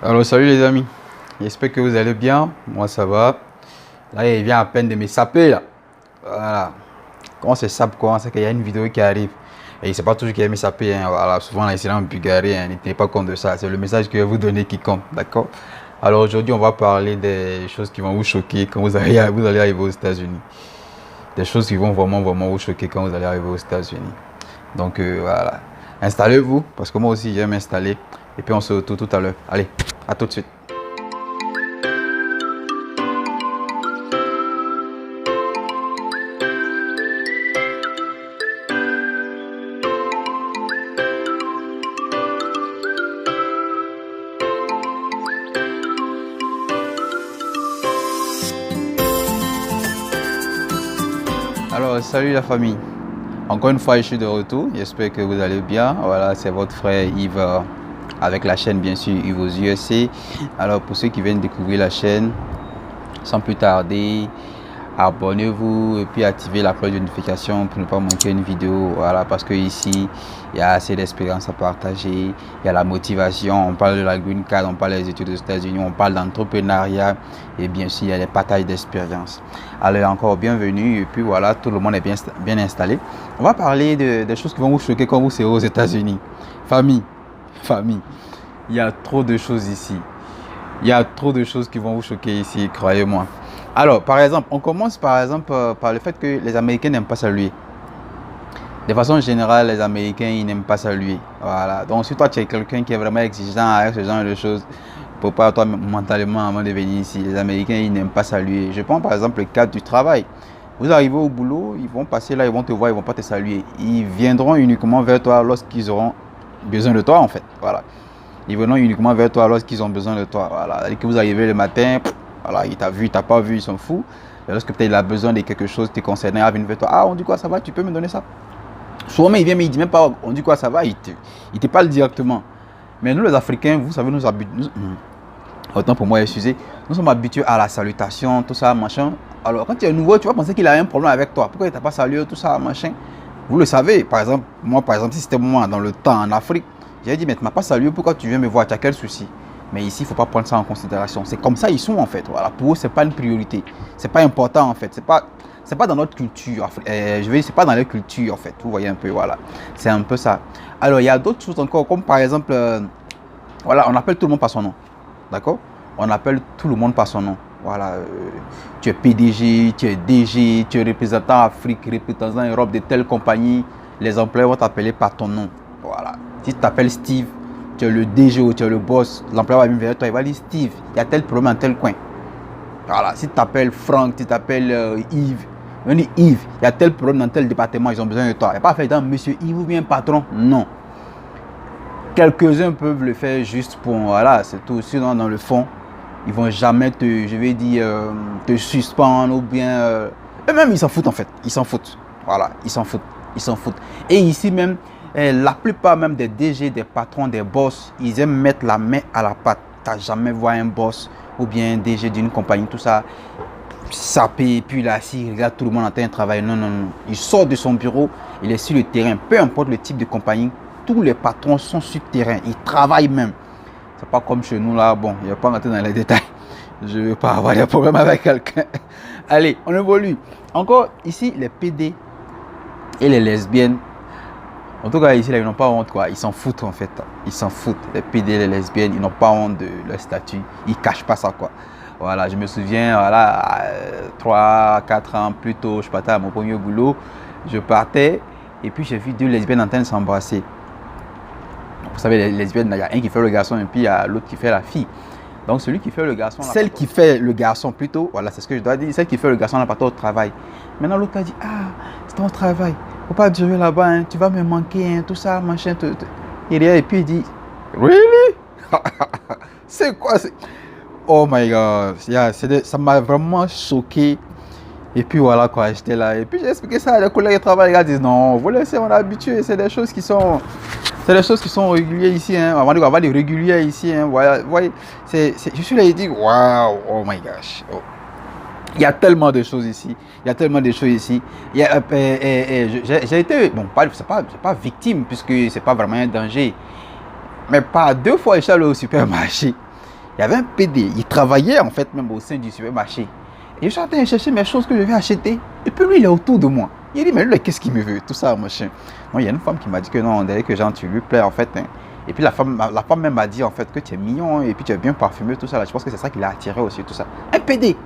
Alors salut les amis, j'espère que vous allez bien, moi ça va. Là il vient à peine de me saper là. Voilà. Quand c'est sape quoi, c'est qu'il y a une vidéo qui arrive. Et c'est pas toujours qu'il aime me saper, hein. Voilà, souvent là c'est là un bugaré, hein. Ne tenez pas compte de ça, c'est le message que je vais vous donner qui compte, d'accord? Alors aujourd'hui on va parler des choses qui vont vous choquer quand vous allez arriver aux États-Unis. Des choses qui vont vraiment vous choquer quand vous allez arriver aux États-Unis. Donc voilà, installez-vous parce que moi aussi j'aime m'installer. Et puis on se retrouve tout à l'heure. Allez, à tout de suite. Alors, salut la famille. Encore une fois, je suis de retour. J'espère que vous allez bien. Voilà, c'est votre frère Yves avec la chaîne, bien sûr, Yves aux USA. Alors, pour ceux qui viennent découvrir la chaîne, sans plus tarder, abonnez-vous et puis activez la cloche de notification pour ne pas manquer une vidéo. Voilà, parce que ici, il y a assez d'expérience à partager. Il y a la motivation. On parle de la green card, on parle des études aux États-Unis, on parle d'entrepreneuriat et bien sûr, il y a les partages d'expérience. Alors, encore bienvenue. Et puis voilà, tout le monde est bien installé. On va parler des choses qui vont vous choquer quand vous serez aux États-Unis. Famille, il y a trop de choses ici. Il y a trop de choses qui vont vous choquer ici, croyez-moi. Alors, par exemple, on commence par exemple par le fait que les Américains n'aiment pas saluer. De façon générale, les Américains, ils n'aiment pas saluer. Voilà. Donc, si toi, tu es quelqu'un qui est vraiment exigeant avec ce genre de choses, prépare-toi mentalement avant de venir ici. Les Américains, ils n'aiment pas saluer. Je prends par exemple le cadre du travail. Vous arrivez au boulot, ils vont passer là, ils vont te voir, ils ne vont pas te saluer. Ils viendront uniquement vers toi lorsqu'ils auront besoin de toi, en fait. Voilà. Ils viendront uniquement vers toi lorsqu'ils ont besoin de toi. Voilà. Dès que vous arrivez le matin, voilà, il t'a vu, il t'a pas vu, ils s'en foutent. Et lorsque peut-être il a besoin de quelque chose, tu es concerné, il vient vers toi. Ah, on dit quoi, ça va, tu peux me donner ça? Souvent, il vient, mais il dit même pas, on dit quoi, ça va, il te parle directement. Mais nous, les Africains, vous savez, nous habitués, autant pour moi, excusez, nous sommes habitués à la salutation, tout ça, machin. Alors, quand tu es nouveau, tu vas penser qu'il a un problème avec toi. Pourquoi il t'a pas salué, tout ça, machin? Vous le savez, par exemple, moi, si c'était moi dans le temps en Afrique, j'ai dit, mais tu m'as pas salué, pourquoi tu viens me voir? Tu as quel souci? Mais ici, il ne faut pas prendre ça en considération. C'est comme ça ils sont en fait. Voilà. Pour eux, ce n'est pas une priorité. Ce n'est pas important en fait. Ce n'est pas dans notre culture. C'est pas dans leur culture en fait. Vous voyez un peu, voilà. C'est un peu ça. Alors, il y a d'autres choses encore, comme par exemple, voilà, on appelle tout le monde par son nom. D'accord? On appelle tout le monde par son nom. Voilà. Tu es PDG, tu es DG, tu es représentant Afrique, représentant Europe de telle compagnie. Les employés vont t'appeler par ton nom. Voilà. Si tu t'appelles Steve, tu es le DG ou tu es le boss, l'employeur va venir vers toi, il va dire Steve, il y a tel problème dans tel coin. Voilà, si tu t'appelles Franck, tu t'appelles Yves, on dit Yves, il y a tel problème dans tel département, ils ont besoin de toi. Il n'y a pas fait dans monsieur Yves ou bien patron, non. Quelques-uns peuvent le faire juste pour, voilà, c'est tout. Sinon, dans le fond, ils vont jamais te, je vais dire, te suspendre ou bien. Eux-mêmes, ils s'en foutent en fait, ils s'en foutent. Voilà, ils s'en foutent. Et ici même, la plupart même des DG, des patrons, des boss, ils aiment mettre la main à la pâte. Tu n'as jamais vu un boss ou bien un DG d'une compagnie, tout ça, sapé, puis là, s'il regarde tout le monde en train de travailler. Non, non, non. Il sort de son bureau, il est sur le terrain. Peu importe le type de compagnie, tous les patrons sont sur le terrain. Ils travaillent même. C'est pas comme chez nous là. Bon, il ne va pas rentrer dans les détails. Je ne veux pas avoir des problèmes avec quelqu'un. Allez, on évolue. Encore ici, les PD et les lesbiennes. En tout cas, ici, là, ils n'ont pas honte, quoi. Ils s'en foutent, en fait. Ils s'en foutent. Les PD, les lesbiennes, ils n'ont pas honte de leur statut. Ils ne cachent pas ça, quoi. Voilà, je me souviens, voilà, 3, 4 ans plus tôt, je partais à mon premier boulot. Je partais et puis j'ai vu deux lesbiennes en train de s'embrasser. Vous savez, les lesbiennes, il y a un qui fait le garçon et puis il y a l'autre qui fait la fille. Donc, celui qui fait le garçon... Celle qui fait le garçon, plutôt, voilà, c'est ce que je dois dire. Celle qui fait le garçon, elle n'a pas au travail. Maintenant, l'autre a dit, ah, c'est ton travail. Faut pas durer là-bas, hein. Tu vas me manquer, hein, tout ça, machin. Et puis il dit, really? C'est quoi? Oh my God, yeah, ça m'a vraiment choqué. Et puis voilà quoi, j'étais là. Et puis j'ai expliqué ça à des collègues de travail. Les gars disent, non, vous laissez, on est habitué. C'est des choses qui sont régulières ici. Hein. On va dire régulières ici. Hein. Voilà, vous voyez, je suis là et dis, waouh, oh my gosh. Oh. Il y a tellement de choses ici. J'ai été, bon, c'est pas victime, puisque c'est pas vraiment un danger. Mais pas deux fois, je suis allé au supermarché. Il y avait un PD, il travaillait en fait même au sein du supermarché. Et je suis en train de chercher mes choses que je vais acheter. Et puis lui, il est autour de moi. Il dit, mais lui, qu'est-ce qu'il me veut? Tout ça, machin. Moi, il y a une femme qui m'a dit que non, on dirait que genre, tu lui plais en fait. Hein. Et puis la femme même m'a dit en fait que tu es mignon et puis tu es bien parfumé, tout ça. Là. Je pense que c'est ça qui l'a attiré aussi, tout ça. Un PD.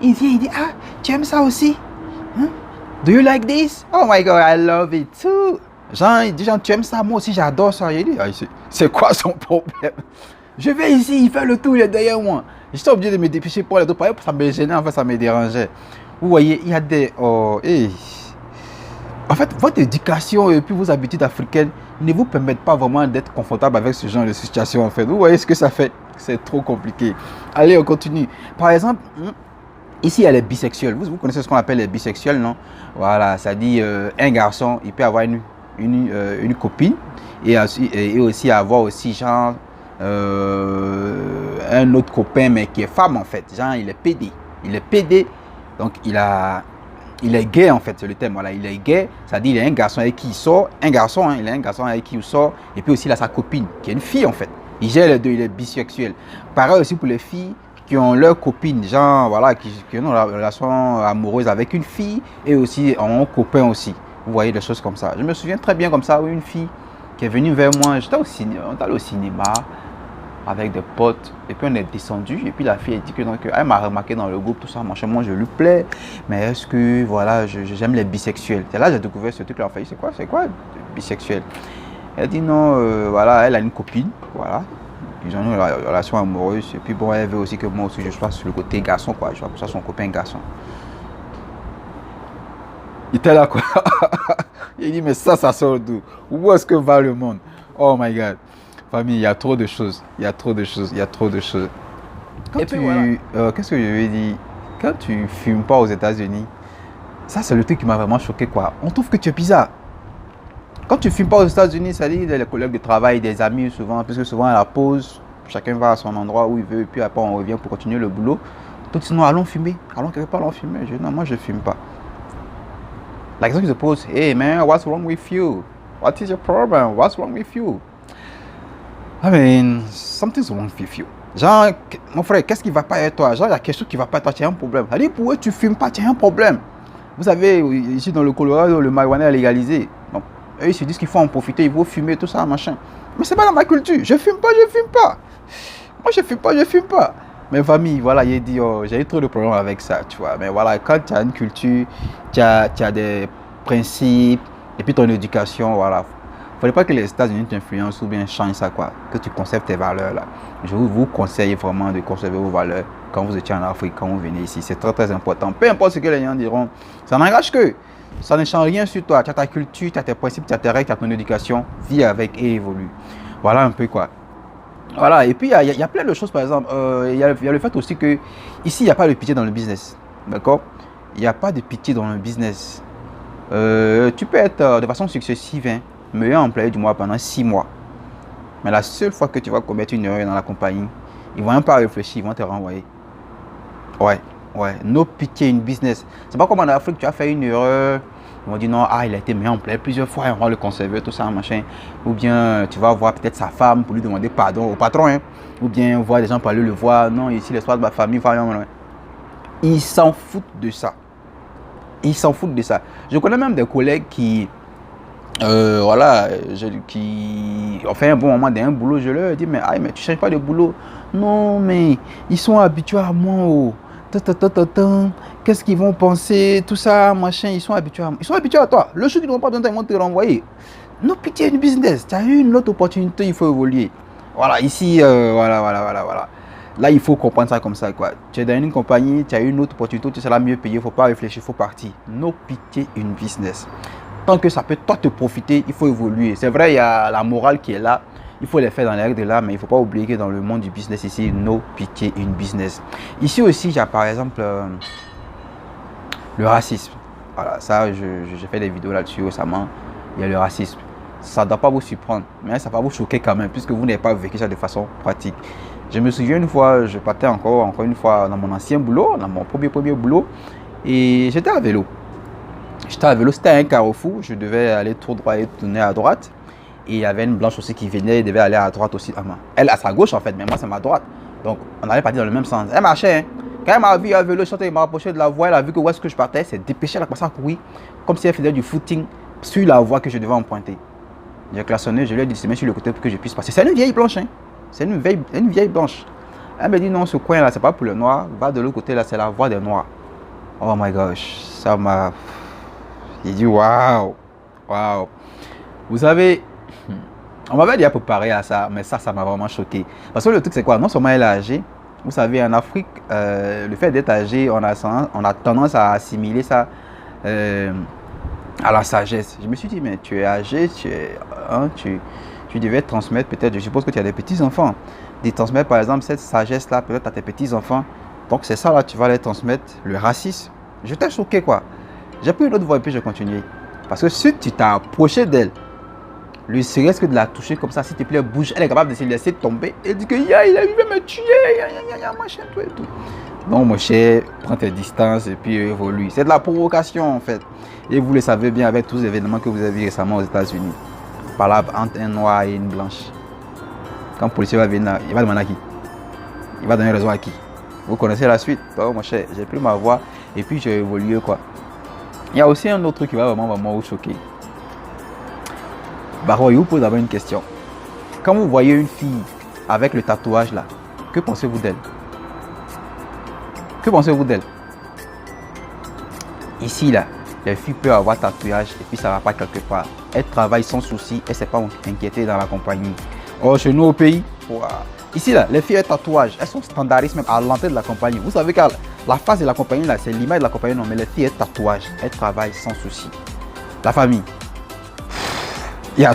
Il dit, ah, tu aimes ça aussi? Hein? Do you like this? Oh my God, I love it too. Genre, il dit, genre, tu aimes ça? Moi aussi, j'adore ça. Il dit, ah, c'est quoi son problème? Je vais ici, il fait le tour, il est derrière moi. J'étais obligé de me dépêcher pour les deux pareil, ça me gênait, en fait, ça me dérangeait. Vous voyez, il y a des... En fait, votre éducation et puis vos habitudes africaines ne vous permettent pas vraiment d'être confortable avec ce genre de situation, en fait. Vous voyez ce que ça fait? C'est trop compliqué. Allez, on continue. Par exemple, ici, il y a les bisexuels. Vous connaissez ce qu'on appelle les bisexuels, non? Voilà, ça dit un garçon, il peut avoir une copine et aussi avoir aussi, genre... un autre copain mais qui est femme en fait, genre il est PD, donc il est gay en fait, c'est le thème, voilà, il est gay, ça dit il est un garçon avec qui il sort, il est un garçon avec qui il sort, et puis aussi il a sa copine qui est une fille en fait, il gère les deux, il est bisexuel. Pareil aussi pour les filles qui ont leur copine, genre voilà, qui ont une relation amoureuse avec une fille et aussi ont un copain aussi, vous voyez des choses comme ça. Je me souviens très bien comme ça, où une fille qui est venue vers moi, j'étais on est allé au cinéma avec des potes, et puis on est descendu, et puis la fille a dit que donc, elle m'a remarqué dans le groupe, tout ça, machin, moi je lui plais, mais est-ce que, voilà, j'aime les bisexuels. C'est là que j'ai découvert ce truc-là, en fait, c'est quoi bisexuel? Elle dit non, voilà, elle a une copine, voilà, ils ont une relation amoureuse, et puis bon, elle veut aussi que moi aussi je sois sur le côté garçon, quoi, je sois pour ça son copain garçon. Il était là, quoi. Il dit, mais ça sort d'où? Où est-ce que va le monde? Oh my God. Famille, il y a trop de choses. Il y a trop de choses. Et puis, voilà. Qu'est-ce que je lui ai dit? Quand tu fumes pas aux États-Unis, ça, c'est le truc qui m'a vraiment choqué, quoi. On trouve que tu es bizarre. Quand tu fumes pas aux États-Unis, ça dit les collègues de travail, des amis, souvent, parce que souvent à la pause, chacun va à son endroit où il veut, et puis après, on revient pour continuer le boulot. Donc, sinon, allons fumer. Allons quelque part, allons fumer. Je dis, non, moi, je fume pas. La question qui se pose, hey man, what's wrong with you? What is your problem? What's wrong with you? I mean, something's wrong with you. Genre, mon frère, qu'est-ce qui va pas avec toi? Genre, il y a quelque chose qui va pas avec toi, tu as un problème. Ça dit, pourquoi tu fumes pas, tu as un problème. Vous savez, ici dans le Colorado, le marijuana est légalisé. Donc, eux, ils se disent qu'il faut en profiter, il faut fumer, tout ça, machin. Mais c'est pas dans ma culture. Je fume pas. Moi, je fume pas. Mes familles, voilà, il dit, oh, j'ai eu trop de problèmes avec ça, tu vois. Mais voilà, quand tu as une culture, tu as des principes, et puis ton éducation, voilà. Il ne faudrait pas que les États-Unis t'influencent ou bien changent ça, quoi. Que tu conserves tes valeurs, là. Je vous conseille vraiment de conserver vos valeurs quand vous étiez en Afrique, quand vous venez ici. C'est très, très important. Peu importe ce que les gens diront, ça n'engage que. Ça ne change rien sur toi. Tu as ta culture, tu as tes principes, tu as tes règles, tu as ton éducation. Vis avec et évolue. Voilà un peu, quoi. Voilà, et puis il y a plein de choses, par exemple, il y a le fait aussi que ici, il n'y a pas de pitié dans le business, d'accord? Il n'y a pas de pitié dans le business. Tu peux être de façon successive, hein, meilleur employé du mois pendant 6 mois. Mais la seule fois que tu vas commettre une erreur dans la compagnie, ils ne vont même pas réfléchir, ils vont te renvoyer. Ouais, no pitié in business. C'est pas comme en Afrique, tu as fait une erreur. Ils vont dire non, il a été mis en place plusieurs fois, on va le conserver, tout ça, machin. Ou bien tu vas voir peut-être sa femme pour lui demander pardon au patron. Hein. Ou bien voir des gens pour aller le voir. Non, ici, l'histoire de ma famille, ils s'en foutent de ça. Je connais même des collègues qui, qui ont fait un bon moment d'un boulot. Je leur dis, mais tu ne changes pas de boulot. Non, mais ils sont habitués à moi. Oh. Qu'est-ce qu'ils vont penser, tout ça, machin, ils sont habitués à toi. Le jour qu'ils n'ont pas besoin, ils vont te renvoyer. No pitié une business, tu as eu une autre opportunité, il faut évoluer. Voilà, ici, voilà. Là, il faut comprendre ça comme ça, quoi. Tu es dans une compagnie, tu as eu une autre opportunité, tu seras mieux payé, il ne faut pas réfléchir, il faut partir. No pitié une business. Tant que ça peut toi te profiter, il faut évoluer. C'est vrai, il y a la morale qui est là. Il faut les faire dans les règles de l'art, mais il ne faut pas oublier que dans le monde du business ici, no pitié in business. Ici aussi, il y a par exemple le racisme. Voilà, ça, j'ai fait des vidéos là-dessus récemment. Il y a le racisme. Ça ne doit pas vous surprendre, mais ça va vous choquer quand même, puisque vous n'avez pas vécu ça de façon pratique. Je me souviens une fois, je partais encore une fois dans mon ancien boulot, dans mon premier boulot, et j'étais à vélo. C'était un carrefour, je devais aller tout droit et tourner à droite. Et il y avait une blanche aussi qui venait, elle devait aller à droite aussi. Elle à sa gauche en fait, mais moi c'est ma droite. Donc, on allait partir dans le même sens. Elle marchait, hein. Quand elle m'a vu à vélo, elle m'a rapproché de la voie, elle a vu que où est-ce que je partais, c'est dépêché, elle a commencé à courir, comme si elle faisait du footing sur la voie que je devais emprunter. J'ai klaxonné, je lui ai dit de se mettre sur le côté pour que je puisse passer. C'est une vieille blanche, hein. C'est une vieille blanche. Elle me dit non, ce coin là, c'est pas pour le noir, va de l'autre côté là, c'est la voie des noirs. Oh my gosh, ça m'a. J'ai dit waouh, waouh. Vous savez, on m'avait déjà préparé à ça, mais ça m'a vraiment choqué. Parce que le truc c'est quoi? Non seulement elle est âgée, vous savez, en Afrique, le fait d'être âgé, on a tendance à assimiler ça à la sagesse. Je me suis dit, mais tu es âgé, tu devais transmettre peut-être, je suppose que tu as des petits-enfants, de transmettre par exemple cette sagesse-là peut-être à tes petits-enfants. Donc c'est ça là, tu vas les transmettre, le racisme. J'étais choqué quoi. J'ai pris une autre voie et puis j'ai continué. Parce que si tu t'es approché d'elle, lui serait-ce que de la toucher comme ça, s'il te plaît, bouge, elle est capable de se laisser tomber et dit que il a me tuer, machin, tout et tout. Donc mon cher, prends tes distances et puis évolue. C'est de la provocation en fait. Et vous le savez bien avec tous les événements que vous avez vus récemment aux États-Unis. Par là, entre un noir et une blanche. Quand le policier va venir, il va demander à qui? Il va donner raison à qui? Vous connaissez la suite. Donc mon cher, j'ai pris ma voix et puis j'ai évolué quoi. Il y a aussi un autre truc qui va vraiment vous choquer. Baro, je vous pose d'abord une question. Quand vous voyez une fille avec le tatouage là, que pensez-vous d'elle? Que pensez-vous d'elle? Ici là, les filles peuvent avoir tatouage et puis ça va pas quelque part. Elles travaillent sans souci et c'est pas inquiétées dans la compagnie. Oh, chez nous au pays, wow. Ici là, les filles avec tatouage, elles sont standardistes même à l'entrée de la compagnie. Vous savez que la face de la compagnie là, c'est l'image de la compagnie, non, mais les filles avec tatouage, elles travaillent sans souci. La famille. Il y a